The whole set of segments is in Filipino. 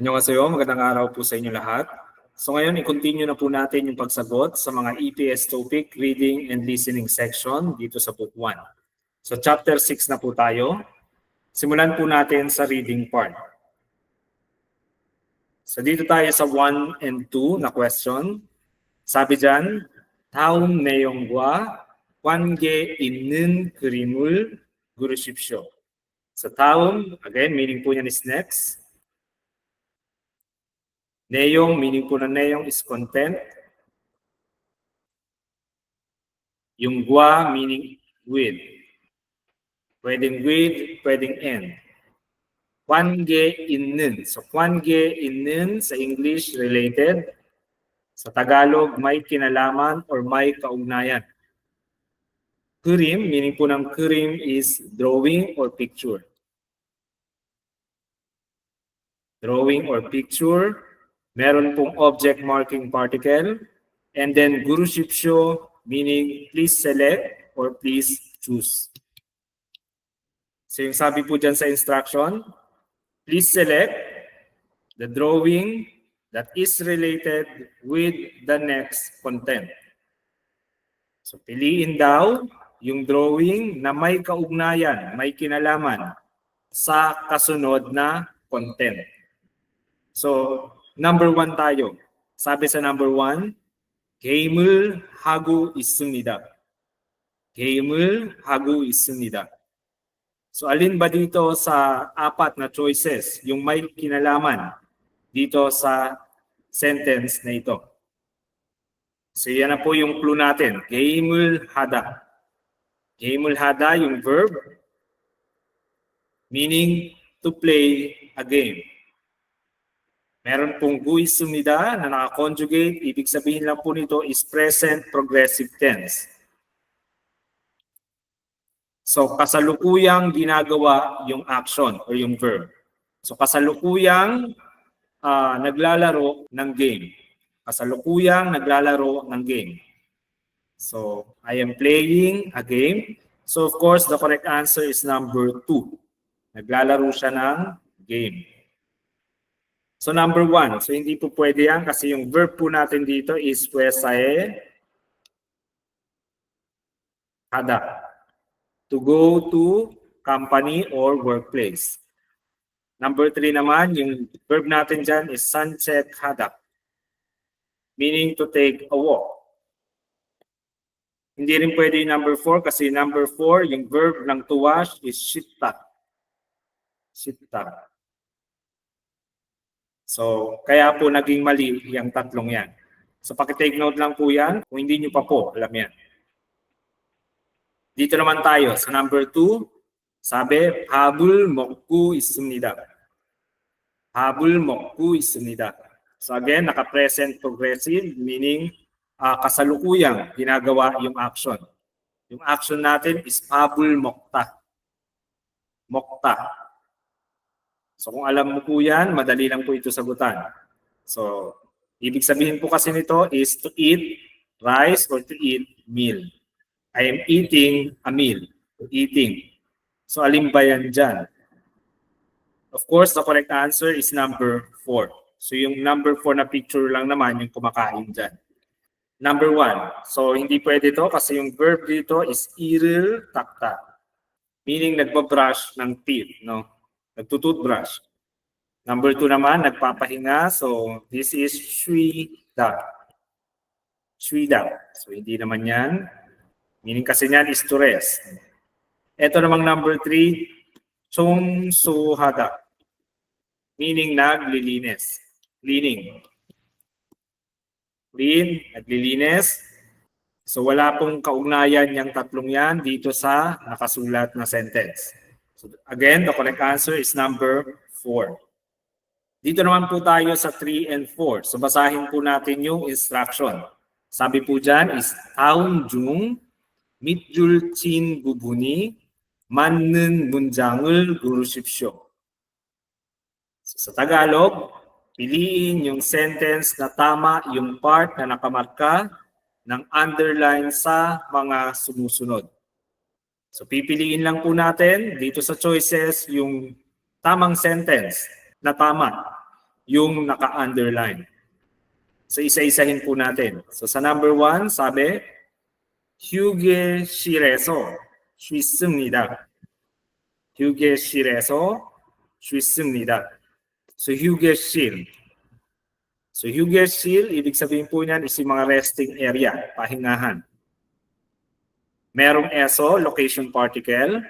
Annyeonghaseyo, magandang araw po sa inyo lahat. So ngayon, i-continue na po natin yung pagsagot sa mga EPS topic, reading and listening section dito sa Book 1. So chapter 6 na po tayo. Simulan po natin sa reading part. So dito tayo sa 1 and 2 na question. Sabi dyan, 다음 내용과 관계 있는 그림을 그리십시오. So 다음, again, meaning po yan is next. Neyong, meaning po na neyong is content. Yung gwa, meaning with. Pwedeng with, pwedeng and. 관계 있는. So 관계 있는 sa English, related. Sa Tagalog, may kinalaman or may kaugnayan. 그림, meaning po ng 그림 is drawing or picture. Drawing or picture. Meron pong object marking particle. And then 고르십시오, meaning please select or please choose. So yung sabi po dyan sa instruction, please select the drawing that is related with the next content. So piliin daw yung drawing na may kaugnayan, may kinalaman sa kasunod na content. So number 1 tayo. Sabi sa number 1, 게임을 하고 있습니다. 게임을 하고 있습니다. So alin ba dito sa apat na choices yung may kinalaman dito sa sentence na ito? So yan na po yung clue natin. 게임을 하다. 게임을 하다 yung verb, meaning to play a game. Meron pong 고 있습니다 na naka-conjugate. Ibig sabihin lang po nito is present progressive tense. So kasalukuyang ginagawa yung action or yung verb. So kasalukuyang naglalaro ng game. Kasalukuyang naglalaro ng game. So I am playing a game. So of course the correct answer is number 2. Naglalaro siya ng game. So number 1, so hindi po pwede yan kasi yung verb po natin dito is 회사에 가다. To go to company or workplace. Number 3 naman, yung verb natin dyan is 산책하다. Meaning to take a walk. Hindi rin pwede yung number 4 kasi number 4, yung verb ng to wash is 씻다. 씻다. So, kaya po naging mali yung tatlong yan. So, pakitake note lang po yan. Kung hindi nyo pa po, alam yan. Dito naman tayo sa number 2. Sabi, 밥을 먹고 있습니다. 밥을 먹고 있습니다. So again, naka-present progressive, meaning kasalukuyang ginagawa yung action. Yung action natin is 밥을 먹다. 먹다. So kung alam mo po yan, madali lang po ito sagutan. So, ibig sabihin po kasi nito is to eat rice or to eat meal. I am eating a meal. Eating. So, alin ba yan dyan? Of course, the correct answer is number 4. So, yung number 4 na picture lang naman yung kumakain dyan. Number 1. So, hindi pwede to kasi yung verb dito is 이를 닦다. Meaning, nagbabrush ng teeth, no? Nagtutoothbrush. Number 2 naman, nagpapahinga. So, this is 쉬다. 쉬다. So, hindi naman yan. Meaning kasi yan is to rest. Ito namang number 3, 청소하다. Meaning naglilinis. Cleaning. Clean, naglilinis. So, wala pong kaugnayan yung tatlong yan dito sa nakasulat na sentence. So again, the correct answer is number 4. Dito naman po tayo sa 3 and 4. So basahin po natin yung instruction. Sabi po dyan is 다음 중 밑줄 친 부분이 맞는 문장을 고르십시오. So, sa Tagalog, piliin yung sentence na tama yung part na nakamarka ng underline sa mga sumusunod. So pipiliin lang po natin dito sa choices yung tamang sentence na tama yung naka-underline. So isa-isahin po natin. So sa number 1, sabi, 휴게실에서 쉬습니다. 휴게실에서 쉬습니다. So 휴게실. So 휴게실, ibig sabihin po niyan is yung mga resting area, pahingahan. Merong eso, location particle.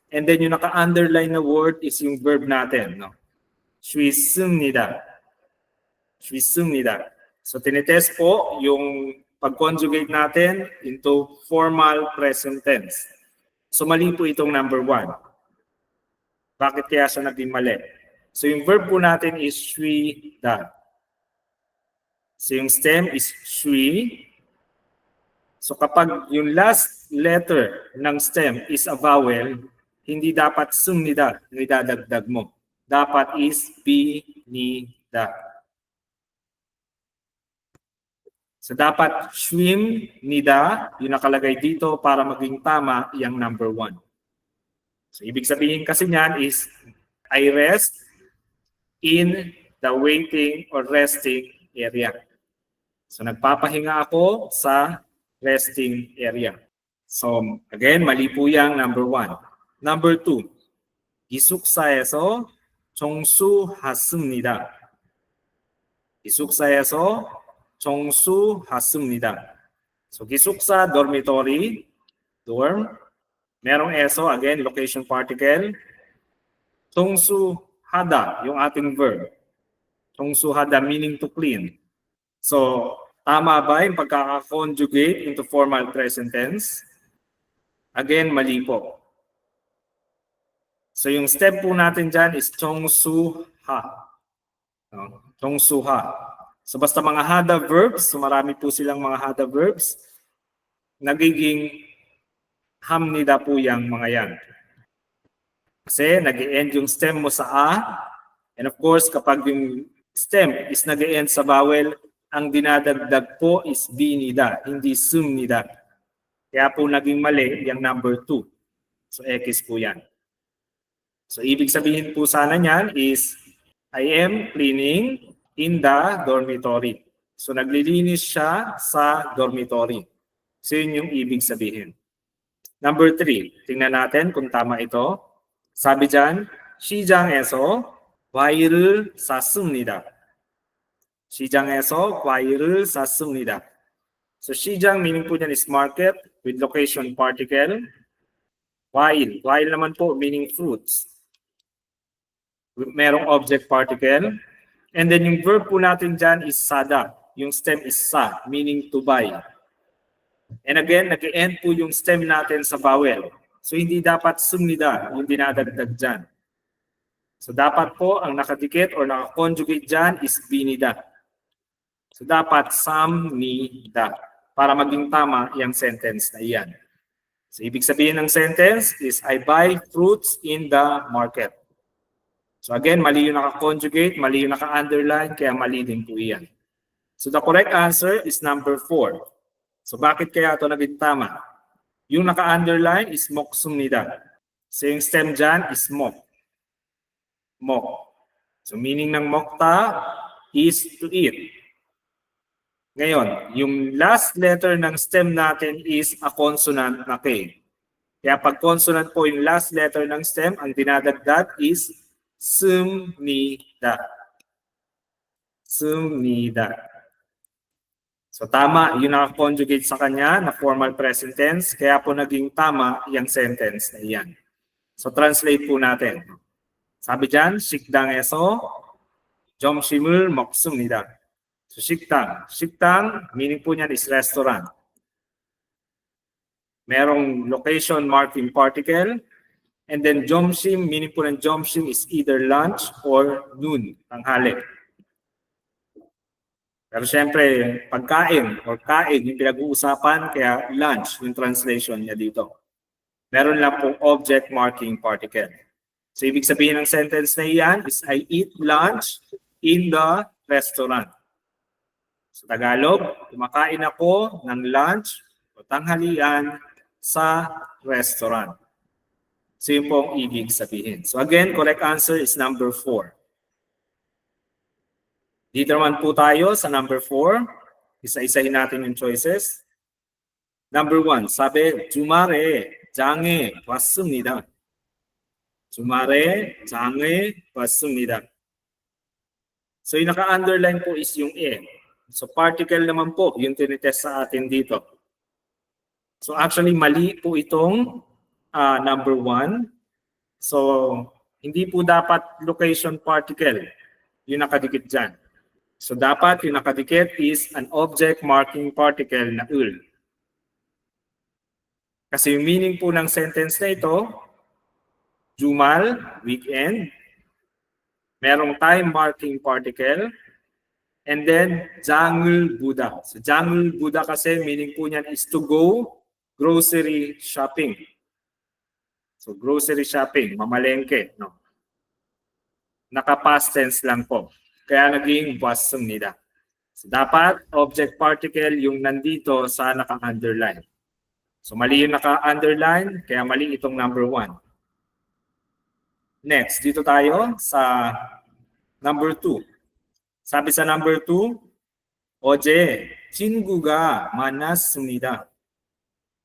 And then yung naka-underline na word is yung verb natin. No? 쉬습니다. 쉬습니다. So tinitest po yung pag-conjugate natin into formal present tense. So mali po itong number 1. Bakit kaya siya naging mali? So yung verb po natin is 쉬다. So yung stem is 쉬. So kapag yung last letter ng stem is a vowel, hindi dapat 습니다 na idadagdag mo. Dapat is binida. So dapat 쉬입니다, yung nakalagay dito para maging tama yung number 1. So ibig sabihin kasi niyan is I rest in the waiting or resting area. So nagpapahinga ako sa resting area. So again, mali po yung number 1. Number 2, 기숙사에서 정수했습니다. 기숙사에서 정수했습니다. So 기숙사, dormitory, dorm. Merong eso, again, location particle. 정수하다, yung ating verb. 정수하다 meaning to clean. So tama ba yung pagkaka-conjugate into formal present tense? Again, mali po. So yung step po natin dyan is 정수하. 정수하. So basta mga hada verbs, so marami po silang mga hada verbs, nagiging 합니다 po yung mga yan. Kasi nag-e-end yung stem mo sa a, and of course kapag yung stem is nag-e-end sa vowel, ang dinadagdag po is binida, hindi sumnida. Kaya po naging mali yung number 2. So X po yan. So ibig sabihin po sana niyan is I am cleaning in the dormitory. So naglilinis siya sa dormitory. So yun yung ibig sabihin. Number 3, tingnan natin kung tama ito. Sabi dyan, 시장에서 과일을 샀습니다. 시장에서 과일을 샀습니다. So 시장 meaning po niyan is market with location particle. 과일, 과일 naman po meaning fruits. Merong object particle. And then yung verb po natin dyan is sada. Yung stem is sa, meaning to buy. And again, nag-e-end po yung stem natin sa vowel. So hindi dapat sumnida yung dinadagdag dyan. So dapat po ang nakadikit or nakakonjugate dyan is binida. So dapat samnida para maging tama yung sentence na iyan. So ibig sabihin ng sentence is I buy fruits in the market. So again, mali yung naka-conjugate, mali yung naka-underline, kaya mali din po iyan. So the correct answer is number 4. So bakit kaya ito naging tama? Yung naka-underline is moksumnida. So yung stem dyan is mok. Mok. So meaning ng mokta is to eat. Ngayon, yung last letter ng stem natin is a consonant na K. Kaya pag consonant po yung last letter ng stem, ang dinadagdag is 습니다. 습니다. So tama, yun naka-conjugate sa kanya na formal present tense, kaya po naging tama yung sentence na iyan. So translate po natin. Sabi dyan, 식당에서 점심을 먹습니다. So 식당. 식당, meaning po niyan is restaurant. Merong location marking particle. And then 점심, meaning po ng 점심 is either lunch or noon, tanghali. Pero syempre, pagkain or kain yung pinag-uusapan, kaya lunch yung translation niya dito. Meron lang pong object marking particle. So ibig sabihin ng sentence na iyan is I eat lunch in the restaurant. Sa Tagalog, kumakain ako ng lunch o tanghalian sa restaurant. So yun po ang ibig sabihin. So again, correct answer is number 4. Dito naman po tayo sa number 4. Isa-isahin natin yung choices. Number 1, sabi, 주말에 장에 왔습니다. 주말에 장에 왔습니다. So yung naka-underline po is yung E. So particle naman po yung tinitest sa atin dito. So actually mali po itong number 1. So hindi po dapat location particle yung nakadikit dyan. So dapat yung nakadikit is an object marking particle na ul. Kasi yung meaning po ng sentence na ito, Jumal, weekend, merong time marking particle, and then Jangul Buddha. So Jangul Buddha kasi meaning po niyan is to go grocery shopping. So grocery shopping, mamalengke. No? Naka-past tense lang po. Kaya naging wasumnida. So dapat object particle yung nandito sa naka-underline. So mali yung naka-underline, kaya mali itong number 1. Next, dito tayo sa number 2. Sabi sa number 2, 어제 친구가 만났습니다.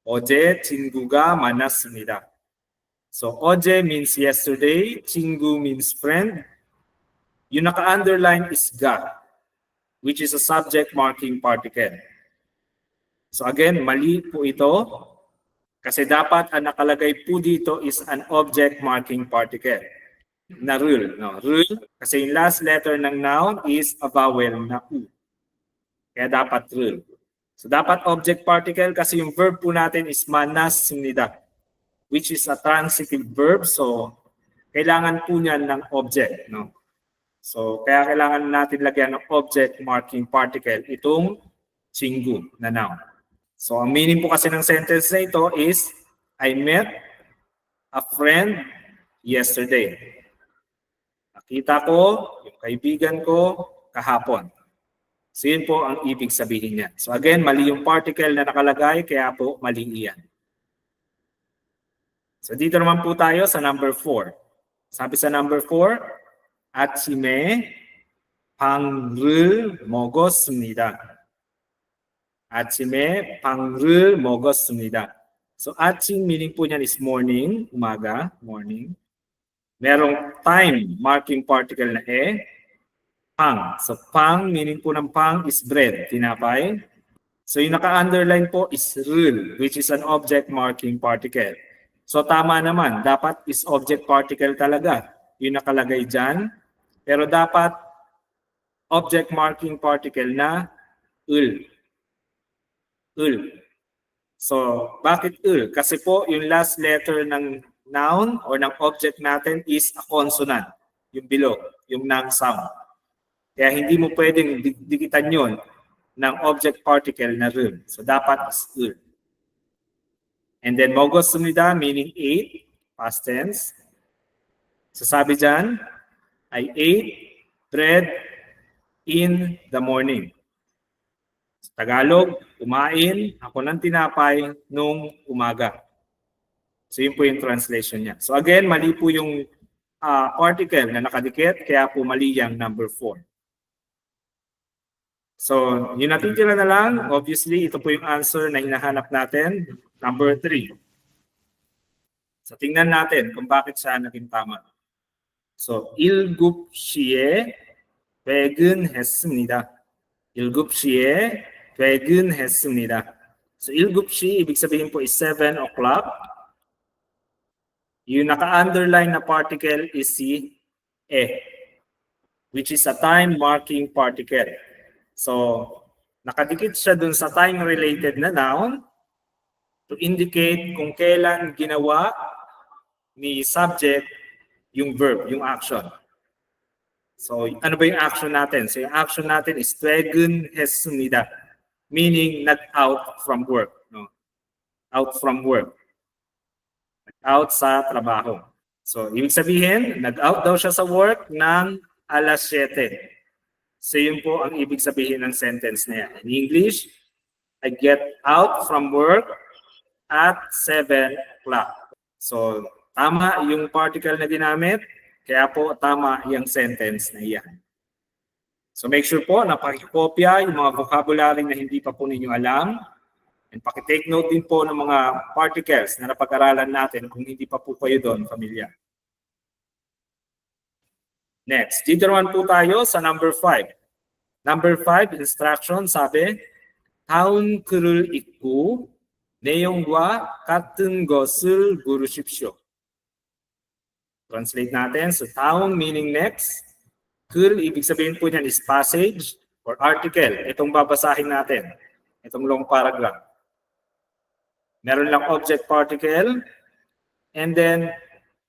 어제 친구가 만났습니다. So 어제 means yesterday, 친구 means friend. Yung naka-underline is ga, which is a subject marking particle. So again, mali po ito kasi dapat ang nakalagay po dito is an object marking particle na rule. No? Rule kasi yung last letter ng noun is a vowel na u. Kaya dapat rule. So dapat object particle kasi yung verb po natin is manasumnida, which is a transitive verb. So kailangan po niyan ng object. No? So kaya kailangan natin lagyan ng object marking particle itong 친구 na noun. So ang meaning po kasi ng sentence na ito is I met a friend yesterday. Nakita ko yung kaibigan ko kahapon. So yun po ang ibig sabihin niya. So again, mali yung particle na nakalagay, kaya po mali iyan. So dito naman po tayo sa number 4. Sabi sa number 4, 아침에 빵을 먹었습니다. 아침에 빵을 먹었습니다. So 아침 meaning po niyan is morning, umaga, morning. Merong time marking particle na e, pang. So pang meaning po ng pang is bread, tinapay. So yung naka-underline po is rul, which is an object marking particle. So tama naman, dapat is object particle talaga yung nakalagay dyan. Pero dapat object marking particle na ul. Ul. So, bakit ul? Kasi po yung last letter ng noun or ng object natin is a consonant. Yung below, yung noun sound. Kaya hindi mo pwedeng dikitan yun ng object particle na ul. So, dapat is ul. And then, mogos sumida meaning ate, past tense. So, sabi dyan, I ate bread in the morning. Tagalog, kumain ako ng tinapay nung umaga. So yun po yung translation niya. So again, mali po yung particle na nakadikit, kaya po mali yung number 4. So yung natitira na lang, obviously, ito po yung answer na hinahanap natin, number 3. So tingnan natin kung bakit siya naging tama. So, 7시에 퇴근했습니다. 7시에 퇴근했습니다. So 7시, ibig sabihin po is 7 o'clock. Yung naka-underline na particle is si E, which is a time marking particle. So nakadikit siya dun sa time-related na noun to indicate kung kailan ginawa ni subject yung verb, yung action. So ano ba yung action natin? So yung action natin is 퇴근했습니다. Meaning not out from work. No? Out from work. Out sa trabaho. So, ibig sabihin, nag-out daw siya sa work ng alas 7. So, yun po ang ibig sabihin ng sentence na yan. In English, I get out from work at 7 o'clock. So, tama yung particle na ginamit, kaya po tama yung sentence na yan. So make sure po na pakikopya yung mga vocabulary na hindi pa po ninyo alam. And pakitake note din po ng mga particles na napag-aralan natin kung hindi pa po kayo doon familiar. Next, dito naman po tayo sa number 5. Number 5, instruction, sabi, 다음 글을 읽고 내용과 같은 것을 고르십시오. Translate natin. So, 다음 meaning next. 글, ibig sabihin po niyan is passage or article. Itong babasahin natin. Itong long paragraph. Meron lang object particle. And then,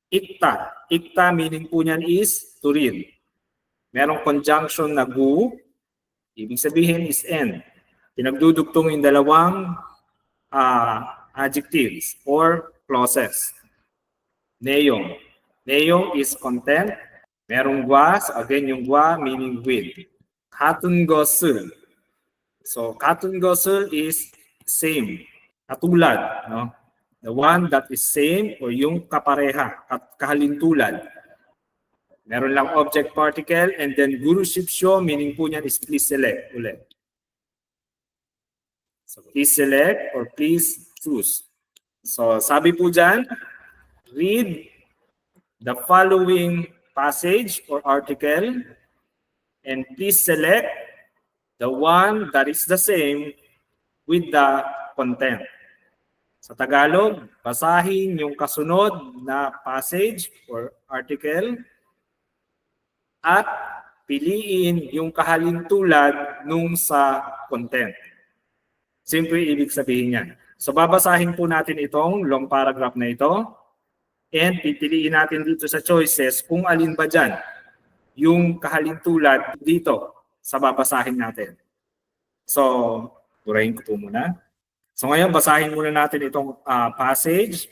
ikta. Ikta meaning po niyan is to read. Merong conjunction na gu. Ibig sabihin is end. Pinagdudugtong yung dalawang adjectives or clauses. Neyong. Neyong is content. Merong gwa. So again, yung gwa meaning with. 같은 것을. So, 같은 것을 is same. Katulad. No? The one that is same or yung kapareha. Kahalintulad. Meron lang object particle and then 고르십시오 meaning po niyan is please select ulit. So please select or please choose. So sabi po dyan, read the following passage or article and please select the one that is the same with the content. Sa Tagalog, basahin yung kasunod na passage or article at piliin yung kahalintulad nung sa content. Simple ibig sabihin yan. So babasahin po natin itong long paragraph na ito and pipiliin natin dito sa choices kung alin ba dyan yung kahalintulad dito sa babasahin natin. So, burahin ko po muna. So ngayon, basahin muna natin itong passage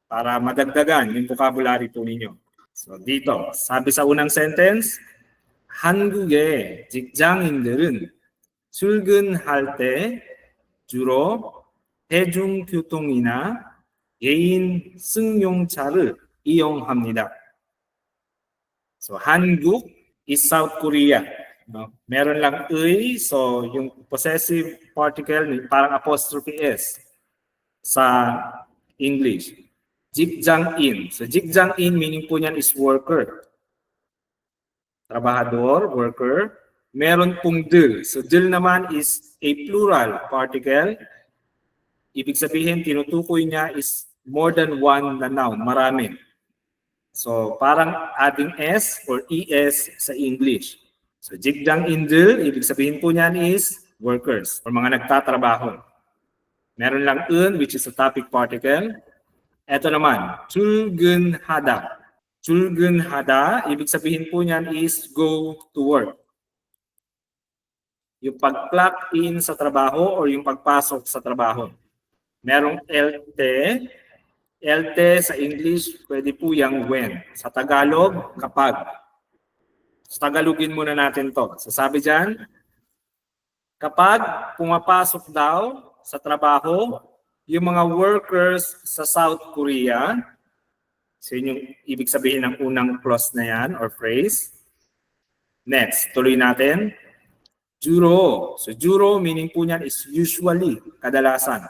para madagdagan yung vocabulary po ninyo. So dito, sabi sa unang sentence, 한국의 직장인들은 출근할 때 주로 대중교통이나 개인 승용차를 이용합니다. So 한국 is South Korea. No? Meron lang 의, so yung possessive particle parang apostrophe S sa English. 직장인. So 직장인 meaning po niyan is worker. Trabahador, worker. Meron pong 들. So 들 naman is a plural particle. Ibig sabihin, tinutukoy niya is more than one na noun. Marami. So parang adding S or ES sa English. So 직장인들, ibig sabihin po niyan is workers or mga nagtatrabaho. Meron lang un which is a topic particle. Ito naman, 출근하다. 출근하다, ibig sabihin po niyan is go to work. Yung pag-clock in sa trabaho or yung pagpasok sa trabaho. Merong LT. LT sa English, pwede po yung when. Sa Tagalog, kapag. So, Tagalogin muna natin to. So, sabi dyan, kapag pumapasok daw sa trabaho, yung mga workers sa South Korea, so yun yung ibig sabihin ng unang clause na yan or phrase. Next, tuloy natin. 주로. So 주로 meaning po niyan is usually, kadalasan.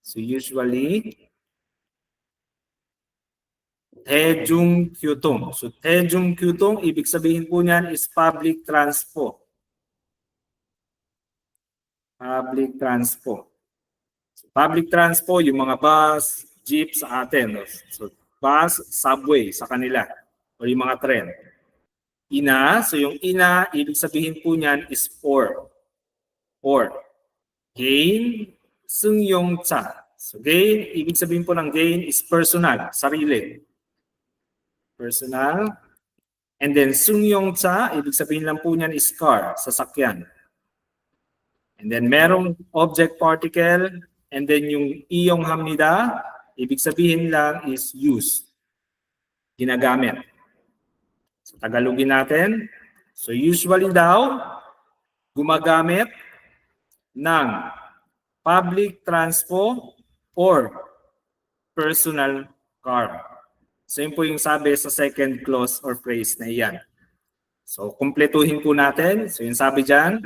So usually, 대중교통. So 대중교통, ibig sabihin po niyan is public transport. Public transport. So, public transport, yung mga bus, jeep sa atin. So bus, subway sa kanila. O yung mga tren. Ina, so yung ina, ibig sabihin po niyan is or. Or. Gain, 승용차. So gain, ibig sabihin po ng gain is personal, sarili. Personal. And then 승용차, ibig sabihin lang po niyan is car, sasakyan. And then merong object particle, and then yung 이용합니다, ibig sabihin lang is use. Ginagamit. So Tagalogin natin. So usually daw, gumagamit ng public transport or personal car. So yun po yung sabi sa second clause or phrase na iyan. So, kumpletuhin po natin. So, yung sabi dyan,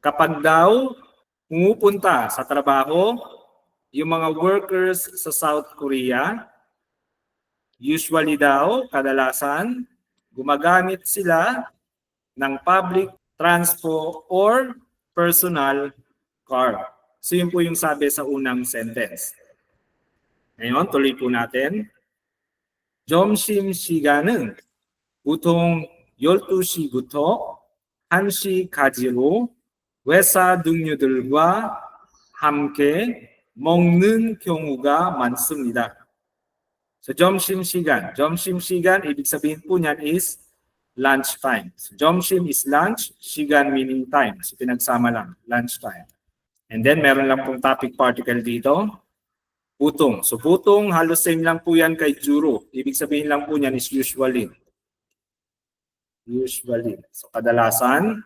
kapag daw pumupunta sa trabaho, yung mga workers sa South Korea, usually daw, kadalasan, gumagamit sila ng public transport or personal car. So yun po yung sabi sa unang sentence. Ngayon, tuloy po natin. 점심시간은 보통 12시부터 1시까지로 회사 동료들과 함께 먹는 경우가 많습니다. So, 점심시간. 점심시간, ibig sabihin po niyan is lunch time. So, 점심 is lunch, 시간 meaning time. So, pinagsama lang, lunch time. And then, meron lang pong topic particle dito. Putong. So, putong, halos same lang po yan kay juro. Ibig sabihin lang po niyan is usually. Usually. So, kadalasan,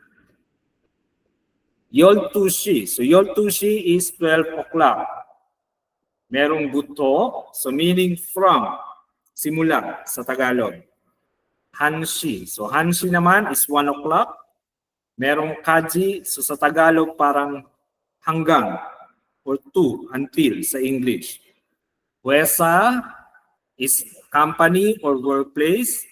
12시. So, 12시 is 12 o'clock. Merong buto, so meaning from, simula sa Tagalog. Hanshi. So, hanshi naman is 1 o'clock. Merong kaji, so sa Tagalog parang hanggang or to, until sa English. Wesa is company or workplace.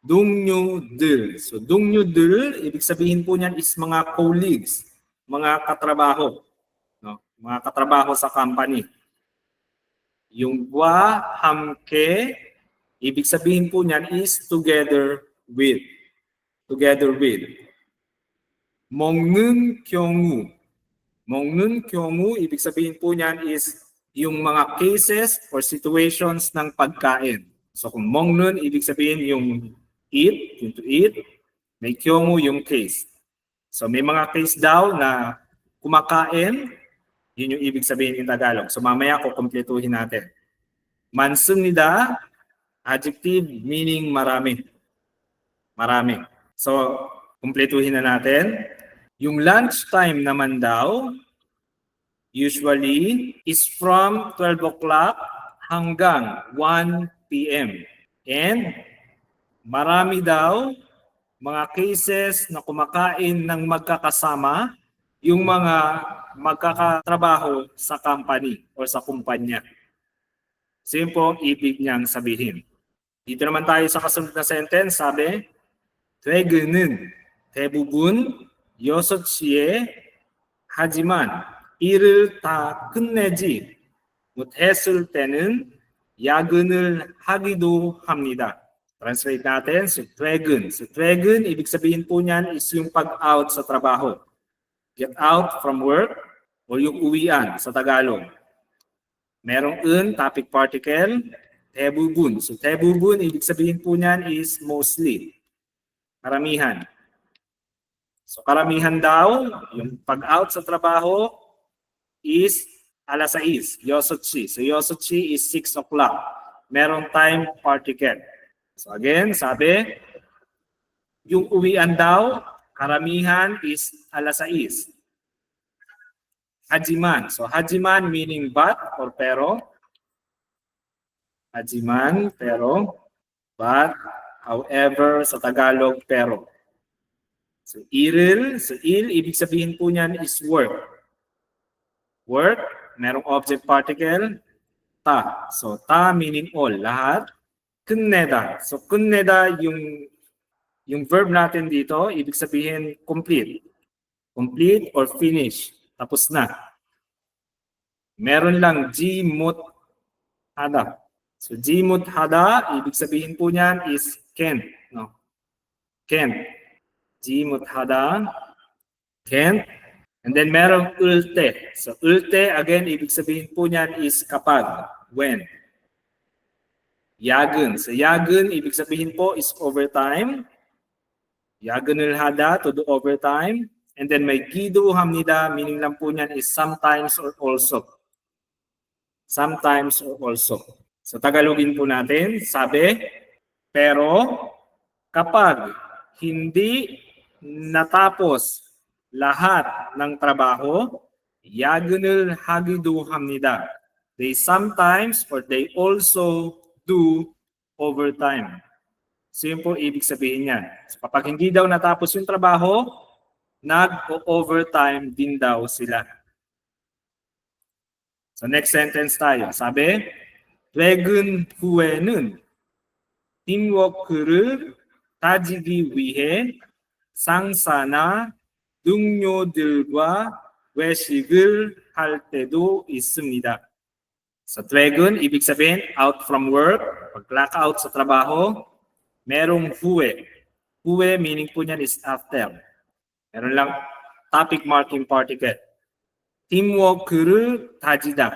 동료들. So, 동료들, ibig sabihin po niyan is mga colleagues, mga katrabaho. No? Mga katrabaho sa company. Yung wa, hamke, ibig sabihin po niyan is together with. Together with. 먹는 경우. 먹는 경우, ibig sabihin po niyan is yung mga cases or situations ng pagkain. So kung 먹는, ibig sabihin yung eat, yung to eat. May 경우 yung case. So may mga case daw na kumakain, yun yung ibig sabihin in Tagalog. So mamaya ko kumpletuhin natin. 많습니다, adjective meaning marami. Marami. So, kumpletuhin na natin. Yung lunch time naman daw, usually, is from 12 o'clock hanggang 1 p.m. And marami daw mga cases na kumakain ng magkakasama yung mga magkakatrabaho sa company o sa kumpanya. Simple ibig niyang sabihin. Dito naman tayo sa kasunod na sentence, sabi, 퇴근은 대부분 6시에 하지만 일을 다 끝내지 못했을 때는 야근을 하기도 합니다. Translate natin, so 퇴근. So 퇴근, ibig sabihin po niyan is yung pag-out sa trabaho. Get out from work o yung uwian sa Tagalog. Merong un, topic particle, 대부분. So 대부분, ibig sabihin po niyan is mostly. Karamihan. So karamihan daw, yung pag-out sa trabaho is alas 6, yosotsi. So yosotsi is 6 o'clock. Merong time particle. So again, sabi, yung uwian daw, karamihan is alas 6. Hajiman. So hajiman meaning but or pero. Hajiman, pero. But, however, sa Tagalog, pero. So iril. So il, ibig sabihin po niyan is work. Work, merong object particle. Ta. So ta meaning all, lahat. 끝내다. So 끝내다 yung verb natin dito, ibig sabihin complete. Complete or finish. Tapos na. Meron lang jimut hada. So jimut hada, ibig sabihin po niyan is can't. No? Can't. Jimut hada, can't. And then merong ulte. So ulte, again, ibig sabihin po niyan is kapag. When. Yagen. So yagen, ibig sabihin po is overtime. Yagenul hada, to do overtime. And then may gidu hamnida, meaning lang po niyan is sometimes or also. Sometimes or also. So Tagalogin po natin, sabi, pero kapag hindi natapos lahat ng trabaho, yagenul hagidu hamnida. They sometimes or they also do overtime. So yun po ibig sabihin niyan. So, kapag hindi daw natapos yung trabaho, nag-overtime din daw sila. So next sentence tayo. Sabi, 퇴근 후에는 팀워크를 다지기 위해 상사나 동료들과 외식을 할 때도 있습니다. Sa 퇴근, ibig sabihin, out from work, pag-clock out sa trabaho, merong 후에. 후에 meaning po niyan is after. Meron lang topic marking particle. 팀워크를 다지다.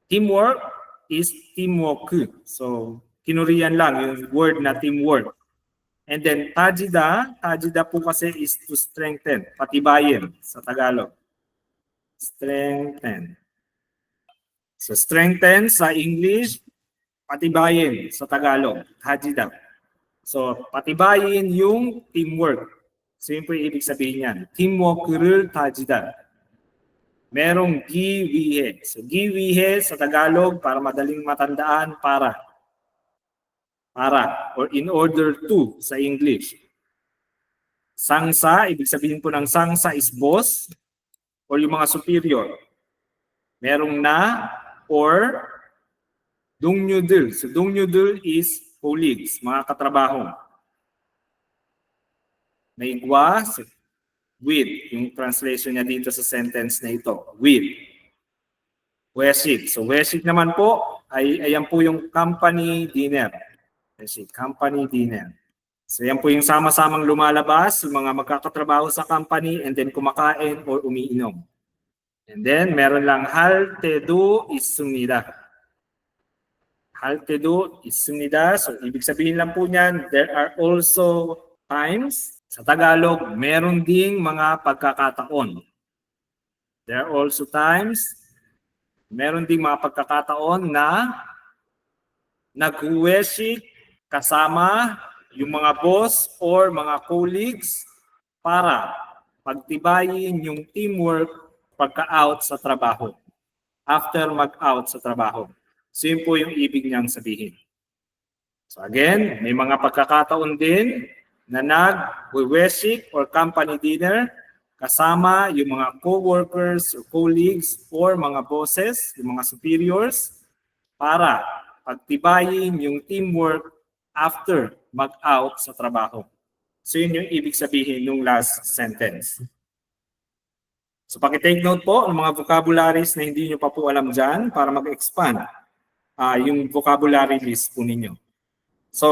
Teamwork is teamwork. So, kinurian lang yung word na teamwork. And then, tajida po kasi is to strengthen, patibayin sa Tagalog. Strengthen. So, strengthen sa English, patibayin sa Tagalog, tajida. So, patibayin yung teamwork. So, yun po yung ibig sabihin yan. Teamwork를 tajida. Merong giwihe. So, giwihe sa Tagalog, para madaling matandaan, para or in order to sa English. Sangsa, ibig sabihin po ng sangsa is boss or yung mga superior. Merong na or 동료들. So 동료들 is colleagues, mga katrabaho. Naigwa, with, yung translation niya dito sa sentence na ito, with. Weshik. So weshik naman po, ayan po yung company dinner. Weshik, company dinner. So yan po yung sama-samang lumalabas, yung mga magkakatrabaho sa company and then kumakain or umiinom. And then meron lang 할때도 있습니다. 할때도 있습니다. So ibig sabihin lang po niyan, there are also times. Sa Tagalog, meron ding mga pagkakataon. There are also times, meron ding mga pagkakataon na nag-weshik kasama yung mga boss or mga colleagues para pagtibayin yung teamwork pagka-out sa trabaho. After mag-out sa trabaho. So yun po yung ibig niyang sabihin. So again, may mga pagkakataon din na nag-weshik or company dinner kasama yung mga co-workers or colleagues or mga bosses, yung mga superiors para pagtibayin yung teamwork after mag-out sa trabaho. So yun yung ibig sabihin ng last sentence. So paki-take note po ng mga vocabularies na hindi nyo pa po alam dyan para mag-expand yung vocabulary list po ninyo. So,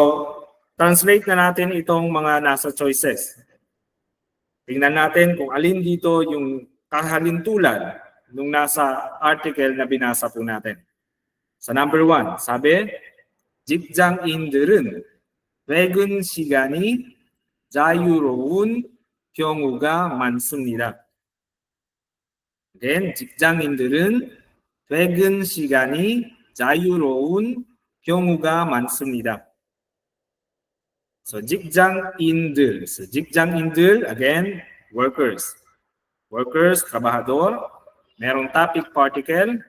translate na natin itong mga nasa choices. Tingnan natin kung alin dito yung kahalintulad nung nasa article na binasa po natin. Sa number 1, sabi, 직장인들은 퇴근 시간이 자유로운 경우가 많습니다. Again, 직장인들은 퇴근 시간이 자유로운 경우가 많습니다. So 직장인들. So 직장인들, again, workers. Workers, trabahador. Merong topic particle.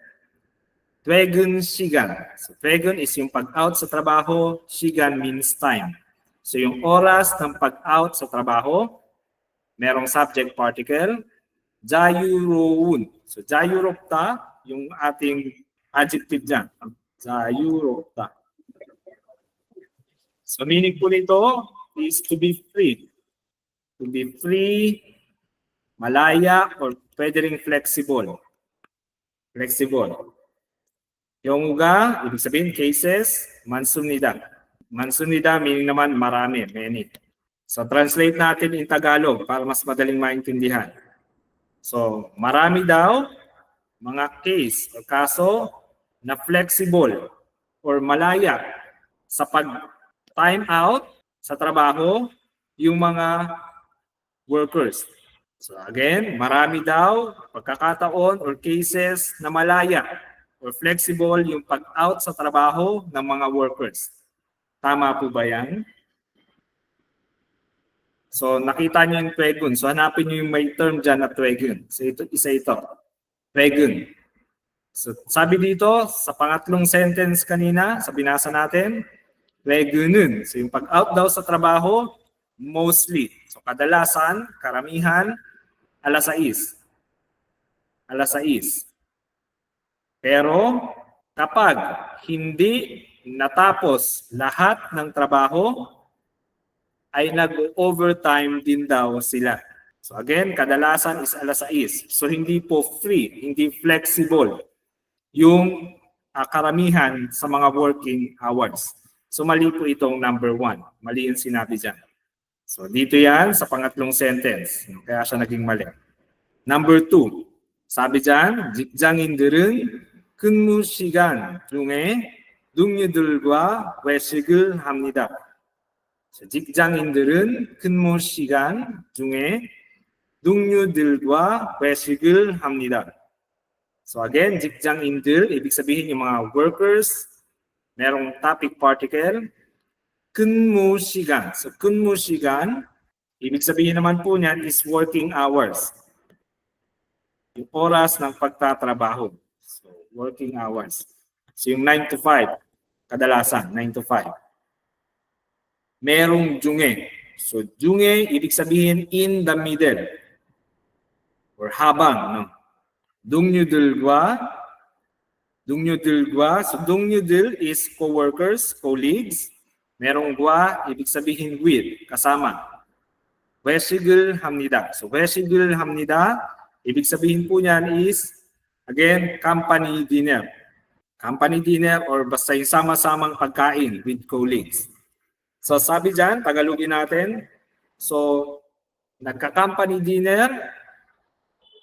퇴근 시간. So 퇴근 is yung pag-out sa trabaho. 시간 means time. So yung oras ng pag-out sa trabaho, merong subject particle. 자유로운. So 자유롭다, yung ating adjective dyan. 자유롭다. So meaning po nito is to be free. To be free, malaya, or pwede rin flexible. Flexible. 경우가, ibig sabihin cases, 많습니다. 많습니다 meaning naman marami, many. So translate natin in Tagalog para mas madaling maintindihan. So marami daw mga case o kaso na flexible or malaya sa pag-time out sa trabaho yung mga workers. So again, marami daw pagkakataon or cases na malaya or flexible yung pag-out sa trabaho ng mga workers. Tama po ba yan? So nakita niyo yung 퇴근. So hanapin niyo yung may term dyan na 퇴근. So ito, isa ito. 퇴근. So sabi dito sa pangatlong sentence kanina, sa binasa natin, 퇴근은. So yung pag-out daw sa trabaho, mostly. So kadalasan, karamihan, alas 6. Alas 6. Pero kapag hindi natapos lahat ng trabaho, ay nag-overtime din daw sila. So again, kadalasan is alas 6. So hindi po free, hindi flexible yung karamihan sa mga working hours. So mali po itong number 1. Mali yung sinabi dyan. So dito yan sa pangatlong sentence. Kaya siya naging mali. Number 2. 사비 dyan, 직장인들은 근무 시간 중에 동료들과 외식을 합니다. 직장인들은 근무 시간 중에 동료들과 외식을 합니다. So again, 직장인들, ibig sabihin yung mga workers, merong topic particle, 근무 시간. So 근무 시간, ibig sabihin naman po niyan is working hours. Yung oras ng pagtatrabaho. So, working hours. So, yung 9 to 5, kadalasan, 9 to 5. Merong 중에. So, 중에, ibig sabihin in the middle. Or habang. No? 동료들과, so 동료들 is co-workers, colleagues. Merong 과, ibig sabihin with, kasama. 외식을 합니다. So, 외식을 합니다. Ibig sabihin po niyan is, again, company dinner. Company dinner or basta yung sama-samang pagkain with colleagues. So sabi dyan, Tagalogin natin. So, nagka-company dinner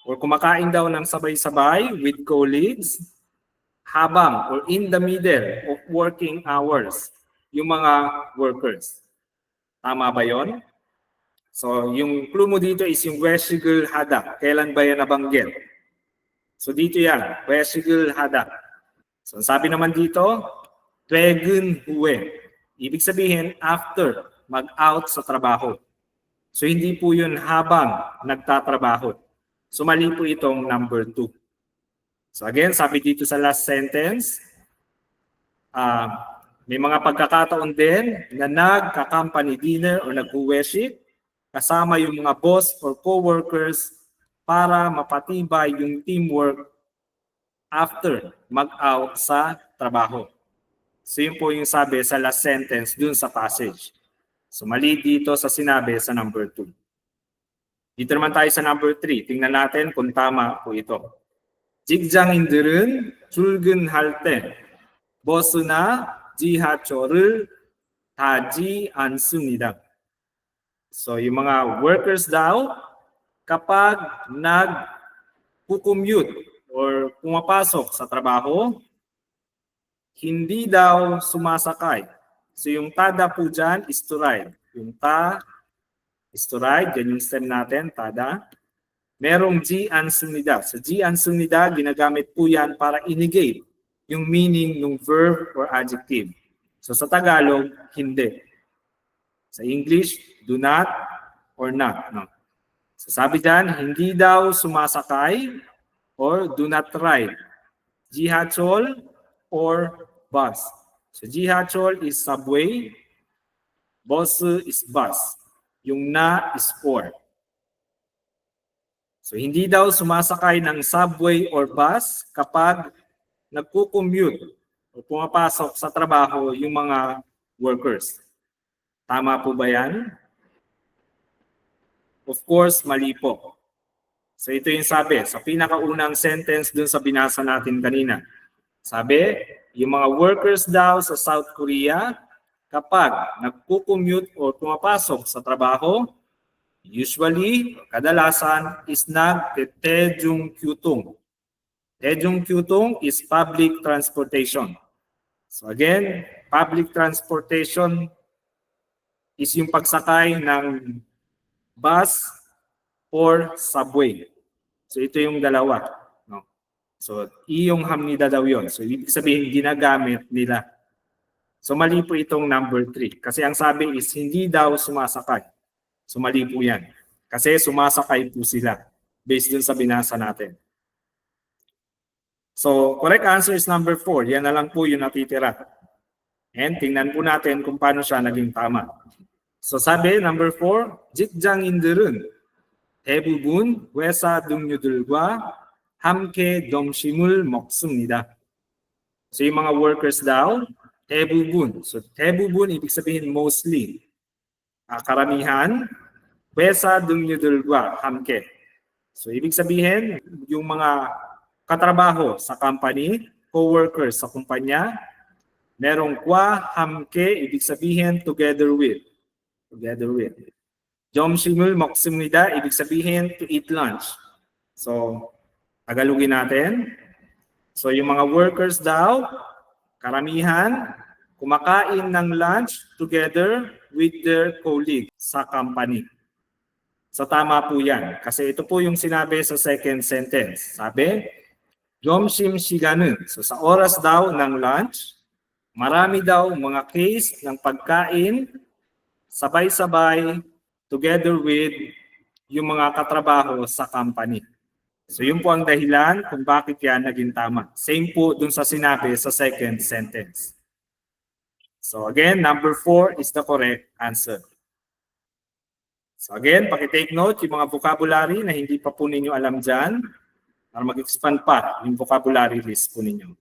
or kumakain daw ng sabay-sabay with colleagues habang or in the middle of working hours yung mga workers. Tama ba yon? So, yung clue mo dito is yung 외식을 하다. Kailan ba yan nabanggit? So, dito yan. 외식을 하다. So, sabi naman dito, 퇴근 후에. Ibig sabihin, after mag-out sa trabaho. So, hindi po yun habang nagtatrabaho. So, mali po itong number 2. So, again, sabi dito sa last sentence, may mga pagkakataon din na nagka-company dinner o nag-uweship kasama yung mga boss or co-workers para mapatibay yung teamwork after mag-out sa trabaho. So yun po yung sabi sa last sentence dun sa passage. So mali dito sa sinabi sa number 2. Dito naman tayo sa number 3. Tingnan natin kung tama po ito. 직장인들은 출근할 때 버스나 지하철을 타지 않습니다. So yung mga workers daw, kapag nag-commute or pumapasok sa trabaho, hindi daw sumasakay. So yung tada po dyan is to ride. Yung ta is to ride, yan yung stem natin, tada. Merong G-an sunida. So G-an sunida, ginagamit po yan para i-negate yung meaning ng verb or adjective. So sa Tagalog, hindi. Sa English, do not or not. No? So sabi dyan, hindi daw sumasakay or do not ride. 지하철 or bus. So 지하철 is subway, bus is bus. Yung na is or. So hindi daw sumasakay ng subway or bus kapag nagko-commute o pumapasok sa trabaho yung mga workers. Tama po ba yan? Of course, mali po. So ito yung sabi, sa pinakaunang sentence dun sa binasa natin kanina. Sabi, yung mga workers daw sa South Korea, kapag nagko-commute o pumapasok sa trabaho, usually, kadalasan is nag-daejungkyutung. Daejungkyutung is public transportation. So again, public transportation is yung pagsakay ng bus or subway. So ito yung dalawa. No? So iyong hamnida daw yon. So ibig sabihin ginagamit nila. So mali po itong number 3. Kasi ang sabi is hindi daw sumasakay. So mali po yan. Kasi sumasakay po sila based dun sa binasa natin. So correct answer is number 4. Yan na lang po yung natitira. And tingnan po natin kung paano siya naging tama. So sabi, number 4, 직장인들은 대부분 회사 동료들과 함께 점심을 먹습니다. So yung mga workers daw, 대부분. So 대부분, ibig sabihin mostly. Karamihan, 회사 동료들과 함께. So ibig sabihin, yung mga katrabaho sa company, co-workers sa kumpanya, merong kwa, 함께, ibig sabihin together with. Together with. 점심을 먹습니다, ibig sabihin to eat lunch. So, Tagalogin natin. So yung mga workers daw, karamihan, kumakain ng lunch together with their colleagues sa company. So tama po yan. Kasi ito po yung sinabi sa second sentence. Sabi, 점심시간은, so sa oras daw ng lunch, marami daw mga case ng pagkain, sabay-sabay, together with yung mga katrabaho sa company. So yun po ang dahilan kung bakit yan naging tama. Same po dun sa sinabi sa second sentence. So again, number 4 is the correct answer. So again, paki-take note yung mga vocabulary na hindi pa po ninyo alam dyan para mag-expand pa yung vocabulary list po ninyo.